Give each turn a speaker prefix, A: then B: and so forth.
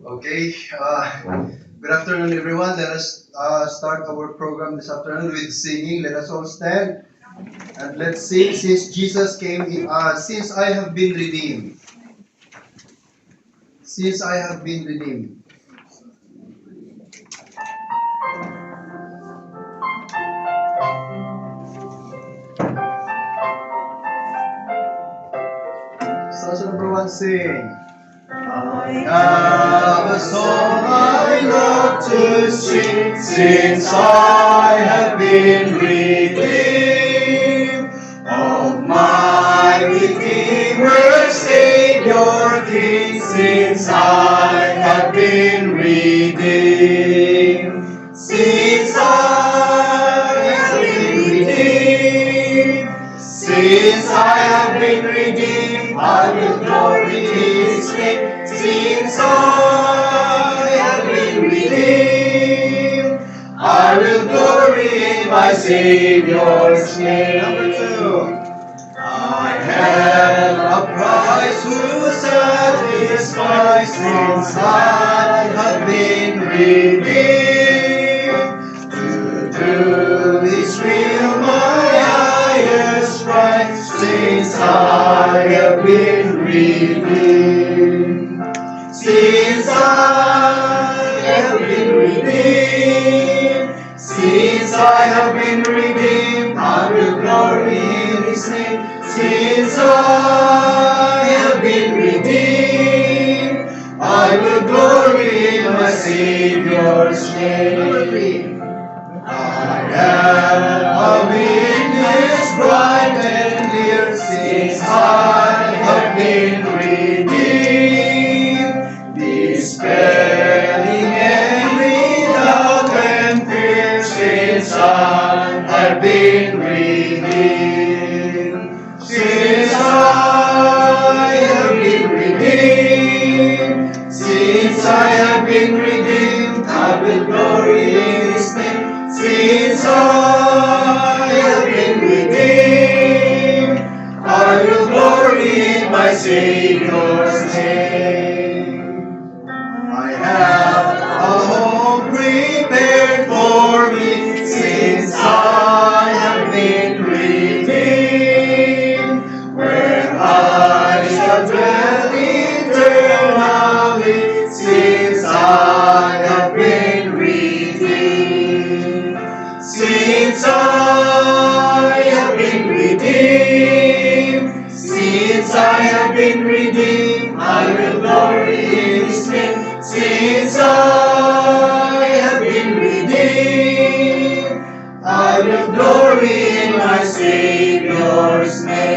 A: Okay, good afternoon, everyone. Let us start our program this afternoon with singing. Let us all stand and let's sing. Since Jesus came in, since I have been redeemed, since I have been redeemed. Station number one, sing. I have a song I love to sing, since I have been redeemed of my Redeemer, Savior, King, since I have been redeemed. Since I have been redeemed, since I have been redeemed, I will glory in His name. Since I have been redeemed, I will glory in my Savior's name. Number two. I have a price who satisfies, since I have been redeemed. To do His will, my highest right, since I have been redeemed. Since I have been redeemed, since I have been redeemed, I will glory in His name. Since I have been redeemed, I will glory in my Savior's name. Number three. I am a witness bright and clear, since I have been redeemed, dispelling every doubt and fear, since I have been redeemed. Since I have been redeemed, since I have been redeemed, I will glory in His name. Since I have been redeemed, I will glory in my Savior's name. I have a home prepared for me, since I have been redeemed, where I shall dwell eternally, since I have been redeemed. Since I have been redeemed, since I have been redeemed, I will glory in His name. Since I have been redeemed, I will glory in my Savior's name.